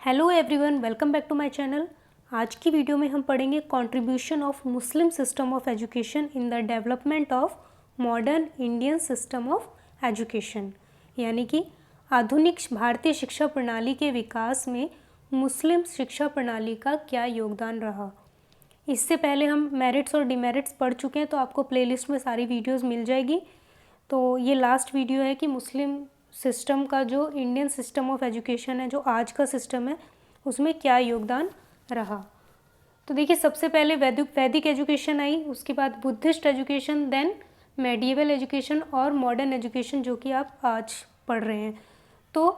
Hello everyone, welcome back to my channel. आज की video में हम पढ़ेंगे contribution of Muslim system of education in the development of modern Indian system of education, यानी कि आधुनिक भारतीय शिक्षा प्रणाली के विकास में मुस्लिम शिक्षा प्रणाली का क्या योगदान रहा। इससे पहले हम मेरिट्स और डिमेरिट्स पढ़ चुके हैं, तो आपको प्लेलिस्ट में सारी वीडियोज़ मिल जाएगी। तो ये लास्ट वीडियो है कि मुस्लिम सिस्टम का जो इंडियन सिस्टम ऑफ एजुकेशन है, जो आज का सिस्टम है, उसमें क्या योगदान रहा। तो देखिए, सबसे पहले वैदिक एजुकेशन आई, उसके बाद Buddhist education, then medieval education और मॉडर्न एजुकेशन, जो कि आप आज पढ़ रहे हैं। तो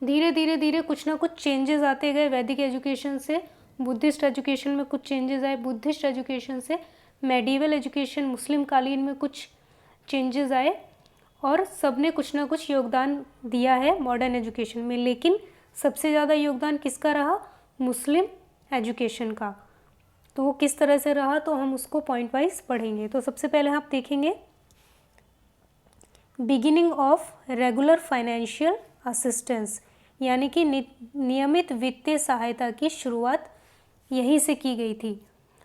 धीरे धीरे कुछ ना कुछ चेंजेस आते गए। वैदिक एजुकेशन से बुद्धिस्ट एजुकेशन में कुछ चेंजेस आए, बुद्धिस्ट एजुकेशन से मेडिएवल एजुकेशन मुस्लिम कालीन में कुछ चेंजेस आए, और सब ने कुछ ना कुछ योगदान दिया है मॉडर्न एजुकेशन में। लेकिन सबसे ज़्यादा योगदान किसका रहा? मुस्लिम एजुकेशन का। तो वो किस तरह से रहा, तो हम उसको पॉइंट वाइज पढ़ेंगे। तो सबसे पहले आप देखेंगे beginning of regular financial assistance, यानी कि नियमित वित्तीय सहायता की शुरुआत यहीं से की गई थी।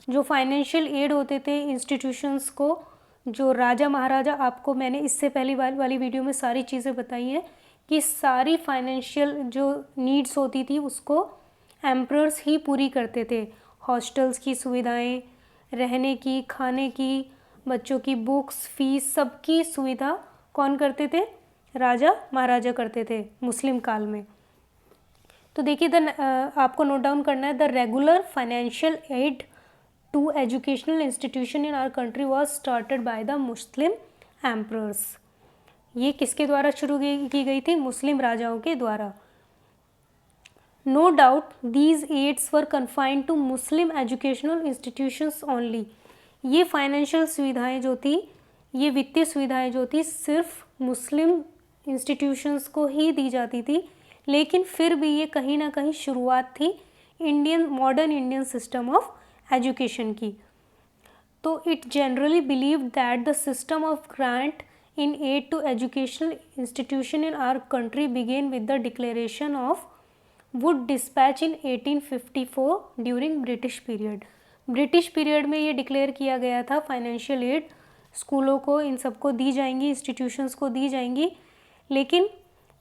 जो फाइनेंशियल एड होते थे इंस्टीट्यूशंस को, जो राजा महाराजा, आपको मैंने इससे पहली वाली वीडियो में सारी चीज़ें बताई हैं कि सारी फाइनेंशियल जो नीड्स होती थी उसको एम्परर्स ही पूरी करते थे। हॉस्टल्स की सुविधाएं, रहने की, खाने की, बच्चों की बुक्स, फीस, सबकी सुविधा कौन करते थे? राजा महाराजा करते थे मुस्लिम काल में। तो देखिए, आपको नोट डाउन करना है, the regular financial aid to educational institution in our country was started by the Muslim emperors। ये किसके द्वारा शुरू की गई थी? मुस्लिम राजाओं के द्वारा। No doubt these aids were confined to Muslim educational institutions only। ये फाइनेंशियल सुविधाएं जो थी, ये वित्तीय सुविधाएं जो थी, सिर्फ मुस्लिम इंस्टीट्यूशंस को ही दी जाती थी। लेकिन फिर भी ये कहीं ना कहीं शुरुआत थी modern Indian system of education की। तो it generally believe that the system of grant in aid to educational institution in our country began with the declaration of Wood dispatch in 1854 during British period. British period में ये declare किया गया था, financial aid स्कूलों को, इन सबको दी जाएंगी, institutions को दी जाएंगी। लेकिन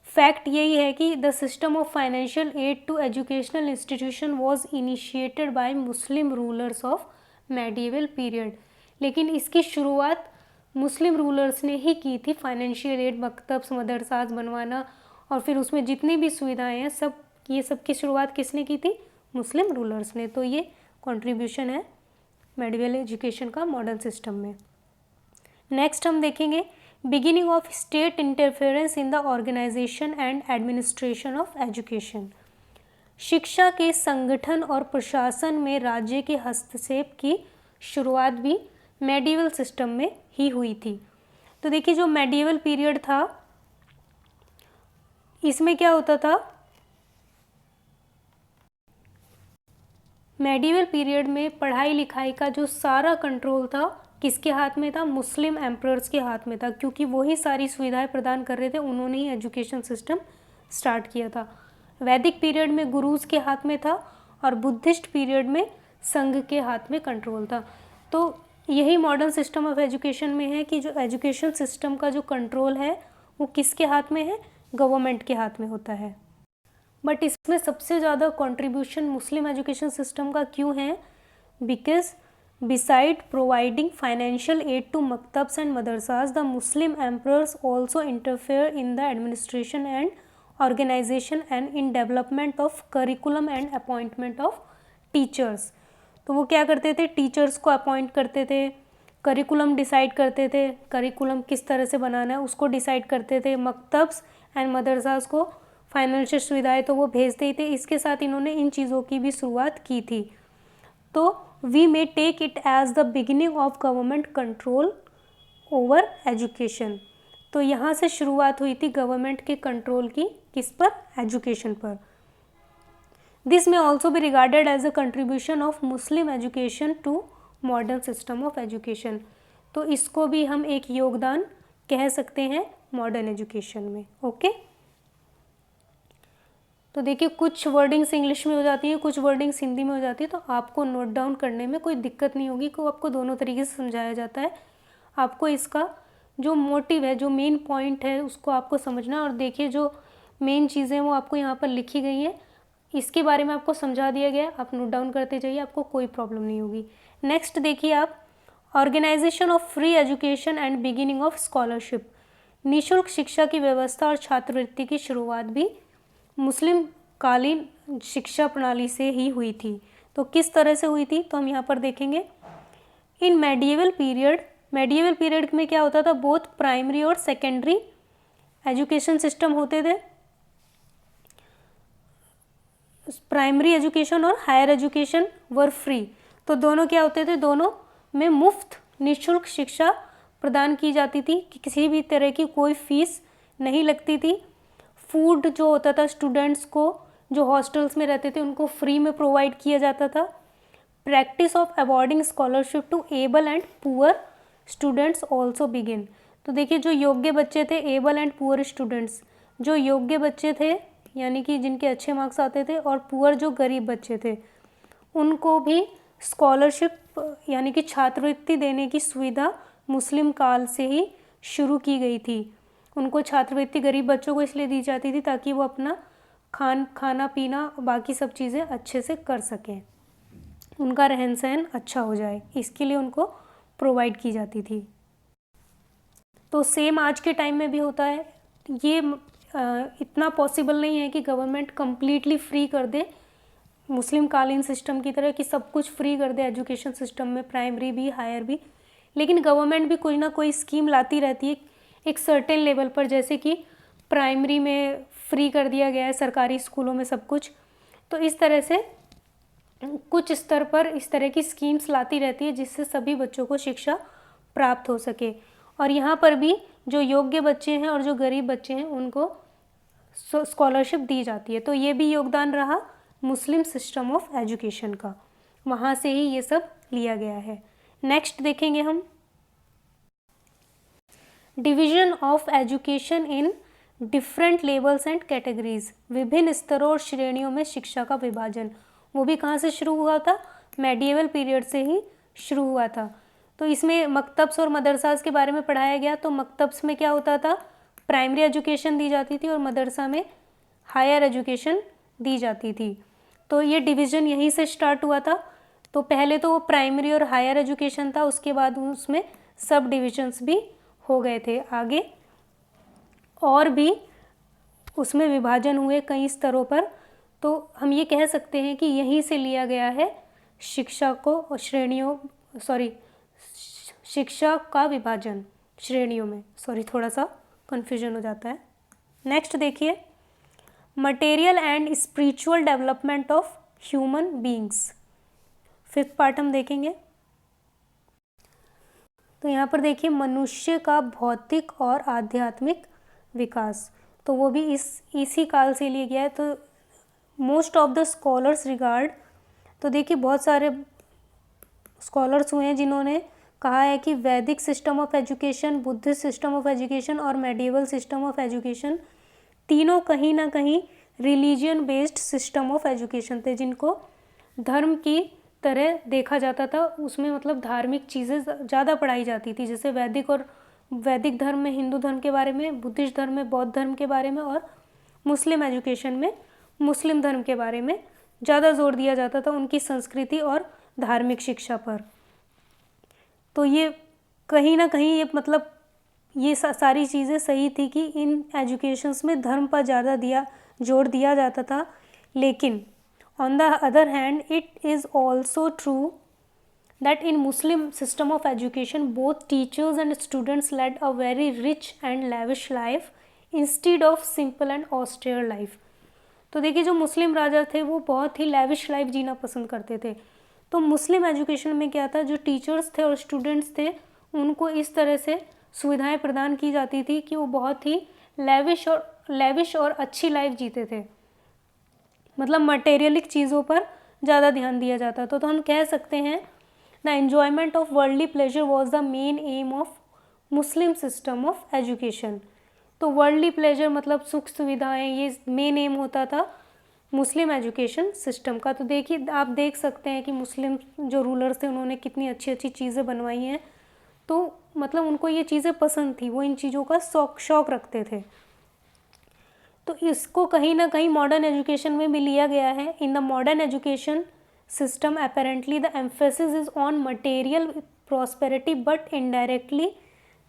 फैक्ट यही है कि the system of financial aid to educational institution was initiated by Muslim rulers of medieval period. लेकिन इसकी शुरुआत मुस्लिम रूलर्स ने ही की थी। फाइनेंशियल एड, मकतब्स, मदरसास बनवाना, और फिर उसमें जितनी भी सुविधाएं हैं, ये सब की शुरुआत किसने की थी? मुस्लिम रूलर्स ने। तो ये कॉन्ट्रीब्यूशन है मेडिएवल एजुकेशन का मॉडर्न सिस्टम में। नेक्स्ट हम देखेंगे beginning of state interference in the organization and administration of education. शिक्षा के संगठन और प्रशासन में राज्य के हस्तक्षेप की शुरुआत भी मेडिएवल सिस्टम में ही हुई थी। तो देखिए, जो मेडिएवल पीरियड था, इसमें क्या होता था? मेडिएवल पीरियड में पढ़ाई लिखाई का जो सारा कंट्रोल था, किसके हाथ में था? मुस्लिम एम्परर्स के हाथ में था, क्योंकि वही सारी सुविधाएं प्रदान कर रहे थे। उन्होंने ही एजुकेशन सिस्टम स्टार्ट किया था। वैदिक पीरियड में गुरुज के हाथ में था, और बुद्धिस्ट पीरियड में संघ के हाथ में कंट्रोल था। तो यही मॉडर्न सिस्टम ऑफ एजुकेशन में है कि जो एजुकेशन सिस्टम का जो कंट्रोल है वो किसके हाथ में है? गवर्नमेंट के हाथ में होता है। बट इसमें सबसे ज़्यादा कंट्रीब्यूशन मुस्लिम एजुकेशन सिस्टम का क्यों है? Because beside providing financial aid to maktabs and madrasas, the Muslim emperors also interfere in the administration and organization and in development of curriculum and appointment of teachers। तो वो क्या करते थे? Teachers को appoint करते थे, करिकुलम डिसाइड करते थे, करिकुलम किस तरह से बनाना है उसको डिसाइड करते थे, मकतब्स एंड मदरसास को फाइनेंशियल सुविधाएं तो वो भेजते ही थे। इसके साथ इन्होंने इन चीज़ों की भी शुरुआत की थी। तो we may take it as the beginning of government control over education. तो यहाँ से शुरुआत हुई थी गवर्नमेंट के कंट्रोल की, किस पर? एजुकेशन पर। This may also be regarded as a contribution of Muslim education to modern system of education. तो इसको भी हम एक योगदान कह सकते हैं मॉडर्न एजुकेशन में। ओके, तो देखिए कुछ वर्डिंग्स इंग्लिश में हो जाती है, कुछ वर्डिंग्स हिंदी में हो जाती है, तो आपको नोट डाउन करने में कोई दिक्कत नहीं होगी, को आपको दोनों तरीके से समझाया जाता है। आपको इसका जो मोटिव है, जो मेन पॉइंट है, उसको आपको समझना। और देखिए जो मेन चीज़ें वो आपको यहाँ पर लिखी गई हैं, इसके बारे में आपको समझा दिया गया है, आप नोट डाउन करते जाइए, आपको कोई प्रॉब्लम नहीं होगी। नेक्स्ट देखिए आप, organization of free education and beginning of scholarship. निःशुल्क शिक्षा की व्यवस्था और छात्रवृत्ति की शुरुआत भी मुस्लिम कालीन शिक्षा प्रणाली से ही हुई थी। तो किस तरह से हुई थी, तो हम यहाँ पर देखेंगे। इन मेडिएवल पीरियड में क्या होता था, बोथ प्राइमरी और सेकेंडरी एजुकेशन सिस्टम होते थे। प्राइमरी एजुकेशन और हायर एजुकेशन वर फ्री, तो दोनों क्या होते थे, दोनों में मुफ्त निःशुल्क शिक्षा प्रदान की जाती थी, कि किसी भी तरह की कोई फीस नहीं लगती थी। फूड जो होता था स्टूडेंट्स को, जो हॉस्टल्स में रहते थे, उनको फ्री में प्रोवाइड किया जाता था। Practice of awarding scholarship to able and poor students also begin. तो देखिए जो योग्य बच्चे थे, एबल एंड पुअर स्टूडेंट्स, जो योग्य बच्चे थे यानी कि जिनके अच्छे मार्क्स आते थे, और पुअर जो गरीब बच्चे थे, उनको भी स्कॉलरशिप यानी कि छात्रवृत्ति देने की सुविधा मुस्लिम काल से ही शुरू की गई थी। उनको छात्रवृत्ति गरीब बच्चों को इसलिए दी जाती थी ताकि वो अपना खाना पीना बाकी सब चीज़ें अच्छे से कर सकें, उनका रहन सहन अच्छा हो जाए, इसके लिए उनको प्रोवाइड की जाती थी। तो सेम आज के टाइम में भी होता है। ये इतना पॉसिबल नहीं है कि गवर्नमेंट कम्प्लीटली फ्री कर दे मुस्लिम कालीन सिस्टम की तरह, कि सब कुछ फ्री कर दे एजुकेशन सिस्टम में, प्राइमरी भी हायर भी, लेकिन गवर्नमेंट भी कोई ना कोई स्कीम लाती रहती है एक सर्टेन लेवल पर। जैसे कि प्राइमरी में फ्री कर दिया गया है सरकारी स्कूलों में सब कुछ, तो इस तरह से कुछ स्तर पर इस तरह की स्कीम्स लाती रहती है जिससे सभी बच्चों को शिक्षा प्राप्त हो सके। और यहाँ पर भी जो योग्य बच्चे हैं और जो गरीब बच्चे हैं उनको स्कॉलरशिप दी जाती है। तो ये भी योगदान रहा मुस्लिम सिस्टम ऑफ एजुकेशन का, वहाँ से ही ये सब लिया गया है। नेक्स्ट देखेंगे हम, division of education in different levels and categories. विभिन्न स्तरों और श्रेणियों में शिक्षा का विभाजन, वो भी कहाँ से शुरू हुआ था, मेडिएवल पीरियड से ही शुरू हुआ था। तो इसमें मकतब्स और मदरसास के बारे में पढ़ाया गया। तो मकतब्स में क्या होता था, प्राइमरी एजुकेशन दी जाती थी और मदरसा में हायर एजुकेशन दी जाती थी। तो ये डिवीज़न यहीं से स्टार्ट हुआ था। तो पहले तो वो प्राइमरी और हायर एजुकेशन था, उसके बाद उसमें सब डिविजन्स भी हो गए थे आगे, और भी उसमें विभाजन हुए कई स्तरों पर। तो हम ये कह सकते हैं कि यहीं से लिया गया है शिक्षा को श्रेणियों, शिक्षा का विभाजन श्रेणियों में। थोड़ा सा कन्फ्यूजन हो जाता है। नेक्स्ट देखिए, material and spiritual development of human beings, 5th part हम देखेंगे। तो यहाँ पर देखिए मनुष्य का भौतिक और आध्यात्मिक विकास, तो वो भी इसी काल से लिया गया है। तो most of the scholars regard, तो देखिए बहुत सारे स्कॉलर्स हुए हैं जिन्होंने कहा है कि वैदिक system of education, Buddhist system of education और मेडिएवल सिस्टम ऑफ एजुकेशन, तीनों कहीं ना कहीं religion based system of education थे, जिनको धर्म की तरह देखा जाता था। उसमें मतलब धार्मिक चीज़ें ज़्यादा पढ़ाई जाती थी, जैसे वैदिक धर्म में हिंदू धर्म के बारे में, बुद्धिस्ट धर्म में बौद्ध धर्म के बारे में, और मुस्लिम एजुकेशन में मुस्लिम धर्म के बारे में ज़्यादा जोर दिया जाता था, उनकी संस्कृति और धार्मिक शिक्षा पर। तो ये कहीं ना कहीं ये सारी चीज़ें सही थी कि इन एजुकेशंस में धर्म पर ज़्यादा जोर दिया जाता था। लेकिन on the other hand it is also true that in Muslim system of education both teachers and students led a very rich and lavish life instead of simple and austere life। तो देखिए जो मुस्लिम राजा थे वो बहुत ही lavish life जीना पसंद करते थे। तो मुस्लिम एजुकेशन में क्या था, जो टीचर्स थे और स्टूडेंट्स थे उनको इस तरह से सुविधाएं प्रदान की जाती थी कि वो बहुत ही लैविश और अच्छी लाइफ जीते थे, मतलब मटेरियलिक चीज़ों पर ज़्यादा ध्यान दिया जाता था। तो हम कह सकते हैं The enjoyment of worldly pleasure was the main aim of Muslim system of education। तो वर्ल्डली प्लेजर मतलब सुख सुविधाएं, ये मेन एम होता था मुस्लिम एजुकेशन सिस्टम का। तो देखिए, आप देख सकते हैं कि मुस्लिम जो रूलर्स थे उन्होंने कितनी अच्छी अच्छी चीज़ें बनवाई हैं। तो मतलब उनको ये चीज़ें पसंद थी, वो इन चीज़ों का शौक रखते थे। तो इसको कहीं ना कहीं मॉडर्न एजुकेशन में भी लिया गया है। In the modern education system apparently the emphasis is on material prosperity, but indirectly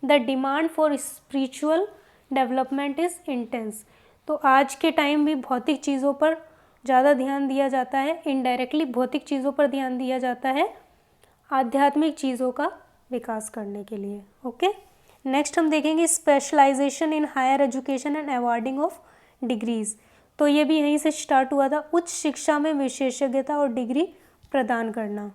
the demand for spiritual development is intense। तो आज के टाइम भी भौतिक चीज़ों पर ज़्यादा ध्यान दिया जाता है, इनडायरेक्टली भौतिक चीज़ों पर ध्यान दिया जाता है आध्यात्मिक चीज़ों का विकास करने के लिए। ओके, नेक्स्ट हम देखेंगे specialization in higher education and awarding of degrees. तो ये भी यहीं से स्टार्ट हुआ था, उच्च शिक्षा में विशेषज्ञता और डिग्री प्रदान करना।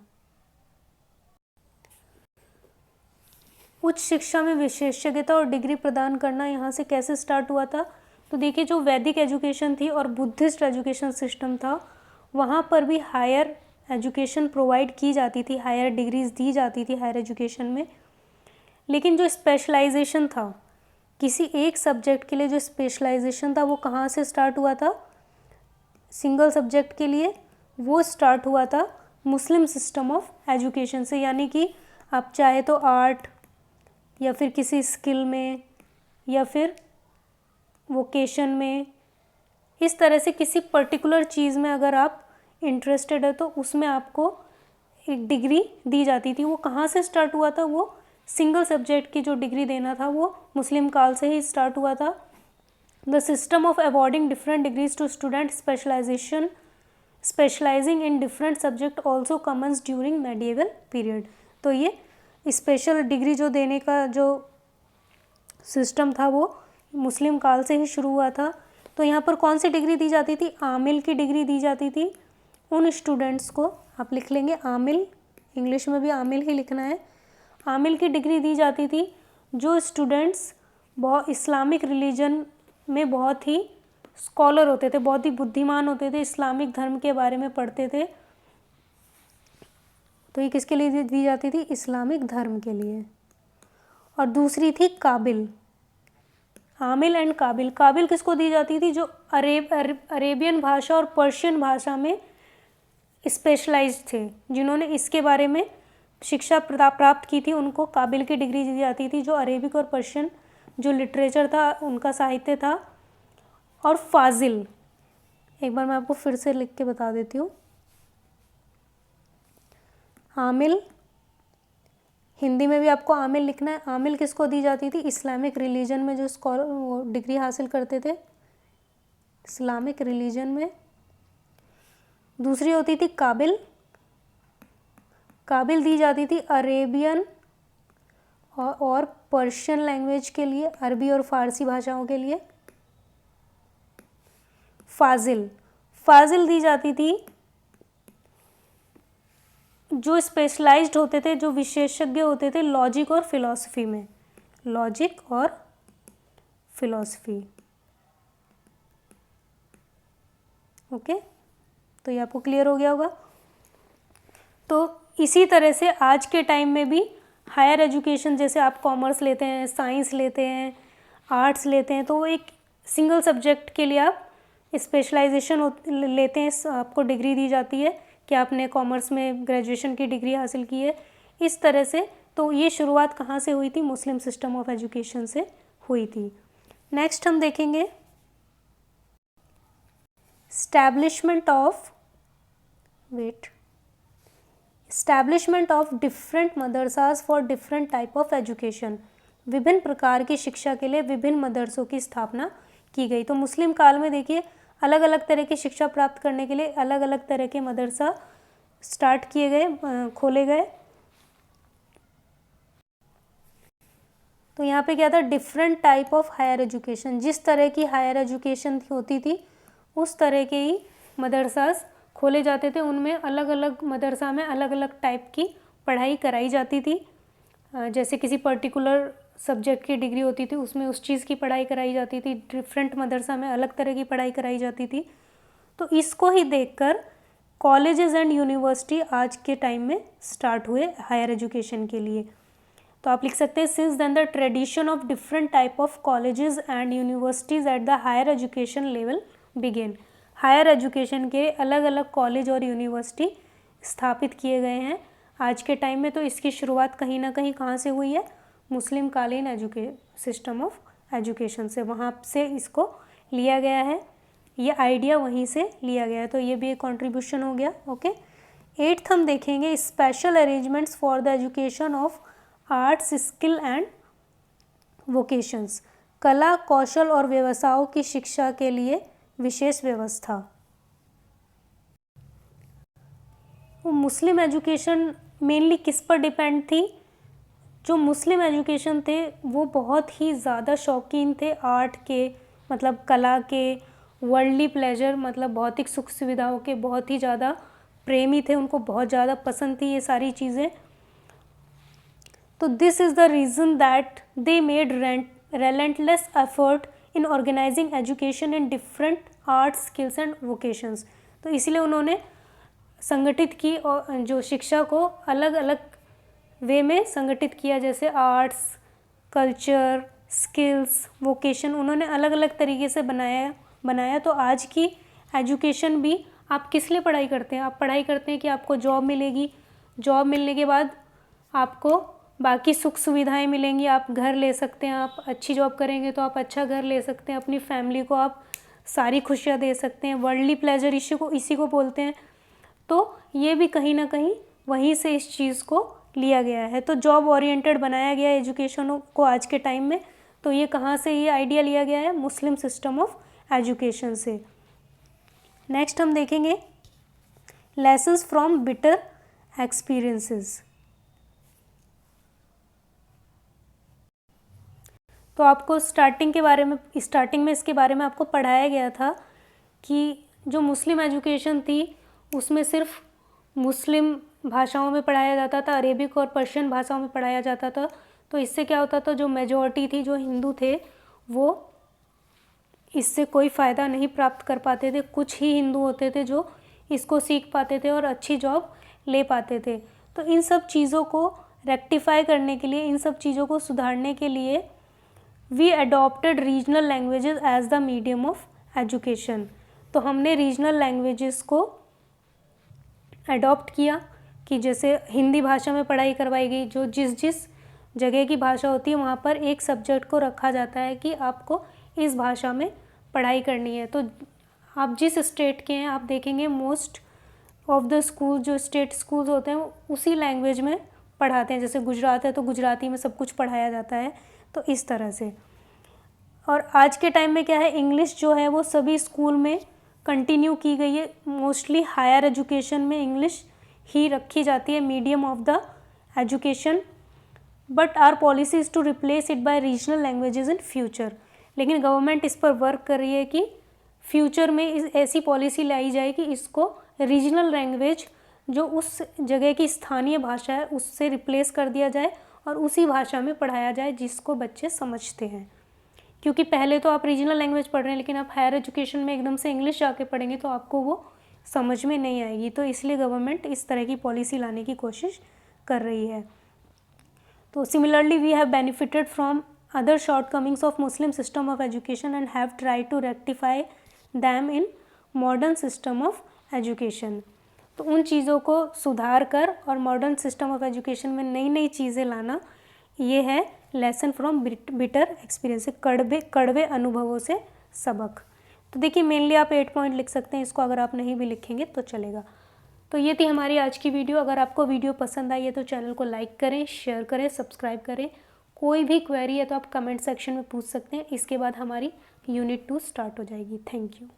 उच्च शिक्षा में विशेषज्ञता और डिग्री प्रदान करना यहाँ से कैसे स्टार्ट हुआ था? तो देखिए, जो वैदिक एजुकेशन थी और बुद्धिस्ट एजुकेशन सिस्टम था, वहाँ पर भी हायर एजुकेशन प्रोवाइड की जाती थी, हायर डिग्रीज दी जाती थी हायर एजुकेशन में। लेकिन जो स्पेशलाइजेशन था, किसी एक सब्जेक्ट के लिए जो स्पेशलाइजेशन था, वो कहाँ से स्टार्ट हुआ था? सिंगल सब्जेक्ट के लिए वो स्टार्ट हुआ था मुस्लिम सिस्टम ऑफ एजुकेशन से। यानी कि आप चाहे तो आर्ट या फिर किसी स्किल में या फिर वोकेशन में, इस तरह से किसी पर्टिकुलर चीज़ में अगर आप इंटरेस्टेड है तो उसमें आपको एक डिग्री दी जाती थी। वो कहाँ से स्टार्ट हुआ था? वो सिंगल सब्जेक्ट की जो डिग्री देना था वो मुस्लिम काल से ही स्टार्ट हुआ था। The system of awarding different degrees to student specializing in different subject also commence during medieval period. तो ये स्पेशल डिग्री जो देने का जो सिस्टम था वो मुस्लिम काल से ही शुरू हुआ था। तो यहाँ पर कौन सी डिग्री दी जाती थी? आमिल की डिग्री दी जाती थी उन स्टूडेंट्स को। आप लिख लेंगे आमिल, इंग्लिश में भी आमिल ही लिखना है। आमिल की डिग्री दी जाती थी जो स्टूडेंट्स बहुत इस्लामिक रिलीजन में बहुत ही स्कॉलर होते थे, बहुत ही बुद्धिमान होते थे, इस्लामिक धर्म के बारे में पढ़ते थे। तो ये किसके लिए दी जाती थी? इस्लामिक धर्म के लिए। और दूसरी थी काबिल, आमिल एंड काबिल। काबिल किसको दी जाती थी? जो अरेबियन भाषा और पर्शियन भाषा में स्पेशलाइज्ड थे, जिन्होंने इसके बारे में शिक्षा प्राप्त की थी, उनको काबिल की डिग्री दी जाती थी, जो अरेबिक और पर्शियन जो लिटरेचर था उनका साहित्य था। और फाजिल, एक बार मैं आपको फिर से लिख के बता देती हूँ। आमिल, हिंदी में भी आपको आमिल लिखना है। आमिल किसको दी जाती थी? इस्लामिक रिलीजन में जो स्कॉलर डिग्री हासिल करते थे इस्लामिक रिलीजन में। दूसरी होती थी काबिल, काबिल दी जाती थी अरेबियन और पर्शियन लैंग्वेज के लिए, अरबी और फारसी भाषाओं के लिए। फाजिल, फाजिल दी जाती थी जो स्पेशलाइज्ड होते थे, जो विशेषज्ञ होते थे लॉजिक और फिलॉसफी में, लॉजिक और फिलॉसफी। ओके, तो ये आपको क्लियर हो गया होगा। तो इसी तरह से आज के टाइम में भी हायर एजुकेशन, जैसे आप कॉमर्स लेते हैं, साइंस लेते हैं, आर्ट्स लेते हैं, तो वो एक सिंगल सब्जेक्ट के लिए आप स्पेशलाइजेशन लेते हैं, आपको डिग्री दी जाती है कि आपने कॉमर्स में ग्रेजुएशन की डिग्री हासिल की है, इस तरह से। तो ये शुरुआत कहाँ से हुई थी? मुस्लिम सिस्टम ऑफ एजुकेशन से हुई थी। नेक्स्ट हम देखेंगे establishment of different madrasas for different type of education. विभिन्न प्रकार की शिक्षा के लिए विभिन्न मदरसों की स्थापना की गई। तो मुस्लिम काल में देखिए, अलग अलग तरह की शिक्षा प्राप्त करने के लिए अलग अलग तरह के मदरसा स्टार्ट किए गए, खोले गए। तो यहाँ पे क्या था? Different type of higher education, जिस तरह की हायर एजुकेशन होती थी उस तरह के ही मदरसास खोले जाते थे। उनमें अलग अलग मदरसा में अलग अलग टाइप की पढ़ाई कराई जाती थी। जैसे किसी पर्टिकुलर सब्जेक्ट की डिग्री होती थी, उसमें उस चीज़ की पढ़ाई कराई जाती थी। डिफरेंट मदरसा में अलग तरह की पढ़ाई कराई जाती थी। तो इसको ही देखकर कॉलेजेस एंड यूनिवर्सिटी आज के टाइम में स्टार्ट हुए हायर एजुकेशन के लिए। तो आप लिख सकते हैं, since then the tradition of different type of colleges and universities at the higher education level began. Higher education के अलग अलग कॉलेज और यूनिवर्सिटी स्थापित किए गए हैं आज के टाइम में। तो इसकी शुरुआत कहीं ना कहीं कहाँ से हुई है, मुस्लिम कालीन सिस्टम ऑफ एजुकेशन से, वहाँ से इसको लिया गया है, ये आइडिया वहीं से लिया गया है। तो ये भी एक कॉन्ट्रीब्यूशन हो गया। ओके, 8th हम देखेंगे special arrangements for the education of arts, skill and vocations, कला, कौशल और व्यवसायों की शिक्षा के लिए विशेष व्यवस्था। मुस्लिम एजुकेशन मेनली किस पर डिपेंड थी, जो मुस्लिम एजुकेशन थे वो बहुत ही ज़्यादा शौकीन थे आर्ट के, मतलब कला के, वर्ल्डली प्लेजर मतलब भौतिक सुख सुविधाओं के बहुत ही ज़्यादा प्रेमी थे, उनको बहुत ज़्यादा पसंद थी ये सारी चीज़ें। तो this is the reason that they made relentless effort in organizing education in different arts, skills and vocations। तो इसलिए उन्होंने संगठित की और जो शिक्षा को अलग अलग वे में संगठित किया, जैसे आर्ट्स, कल्चर, स्किल्स, वोकेशन, उन्होंने अलग अलग तरीके से बनाया। तो आज की एजुकेशन भी आप किस लिए पढ़ाई करते हैं, आप पढ़ाई करते हैं कि आपको जॉब मिलेगी, जॉब मिलने के बाद आपको बाकी सुख सुविधाएं मिलेंगी, आप घर ले सकते हैं, आप अच्छी जॉब करेंगे तो आप अच्छा घर ले सकते हैं, अपनी फैमिली को आप सारी खुशियां दे सकते हैं, वर्ल्डली प्लेजर इसी को बोलते हैं। तो ये भी कहीं ना कहीं वहीं से इस चीज़ को लिया गया है। तो जॉब ओरिएंटेड बनाया गया एजुकेशन को आज के टाइम में। तो ये कहाँ से ये आइडिया लिया गया है, मुस्लिम सिस्टम ऑफ एजुकेशन से। नेक्स्ट हम देखेंगे लेसन्स फ्रॉम बिटर एक्सपीरियंसेस। तो आपको स्टार्टिंग में इसके बारे में आपको पढ़ाया गया था कि जो मुस्लिम एजुकेशन थी उसमें सिर्फ मुस्लिम भाषाओं में पढ़ाया जाता था, अरेबिक और पर्शियन भाषाओं में पढ़ाया जाता था। तो इससे क्या होता था, जो मेजॉरिटी थी, जो हिंदू थे, वो इससे कोई फ़ायदा नहीं प्राप्त कर पाते थे। कुछ ही हिंदू होते थे जो इसको सीख पाते थे और अच्छी जॉब ले पाते थे। तो इन सब चीज़ों को रेक्टिफाई करने के लिए, इन सब चीज़ों को सुधारने के लिए we adopted regional languages as the medium of education. तो हमने रीजनल लैंग्वेजेस को अडॉप्ट किया कि जैसे हिंदी भाषा में पढ़ाई करवाई गई, जो जिस जगह की भाषा होती है वहाँ पर एक सब्जेक्ट को रखा जाता है कि आपको इस भाषा में पढ़ाई करनी है। तो आप जिस स्टेट के हैं आप देखेंगे मोस्ट ऑफ द स्कूल, जो स्टेट स्कूल्स होते हैं उसी लैंग्वेज में पढ़ाते हैं। जैसे गुजरात है तो गुजराती में सब कुछ पढ़ाया जाता है, तो इस तरह से। और आज के टाइम में क्या है, इंग्लिश जो है वो सभी स्कूल में कंटिन्यू की गई है। मोस्टली हायर एजुकेशन में इंग्लिश ही रखी जाती है medium of the education, but our policy is to replace it by regional languages in future. लेकिन गवर्नमेंट इस पर वर्क कर रही है कि फ्यूचर में ऐसी पॉलिसी लाई जाए कि इसको रीजनल लैंग्वेज जो उस जगह की स्थानीय भाषा है उससे रिप्लेस कर दिया जाए और उसी भाषा में पढ़ाया जाए जिसको बच्चे समझते हैं। क्योंकि पहले तो आप रीजनल लैंग्वेज पढ़ रहे हैं, लेकिन आप हायर एजुकेशन में एकदम से इंग्लिश जाके पढ़ेंगे तो आपको वो समझ में नहीं आएगी। तो इसलिए गवर्नमेंट इस तरह की पॉलिसी लाने की कोशिश कर रही है। तो similarly we have benefited from other shortcomings of Muslim system of education and have tried to rectify them in modern system of education। तो उन चीज़ों को सुधार कर और मॉडर्न सिस्टम ऑफ एजुकेशन में नई नई चीज़ें लाना, ये है लेसन फ्रॉम बिटर एक्सपीरियंस, कड़वे अनुभवों से सबक। तो देखिए मेनली आप 8 पॉइंट लिख सकते हैं इसको, अगर आप नहीं भी लिखेंगे तो चलेगा। तो ये थी हमारी आज की वीडियो। अगर आपको वीडियो पसंद आई है तो चैनल को लाइक करें, शेयर करें, सब्सक्राइब करें। कोई भी क्वेरी है तो आप कमेंट सेक्शन में पूछ सकते हैं। इसके बाद हमारी यूनिट 2 स्टार्ट हो जाएगी। Thank you.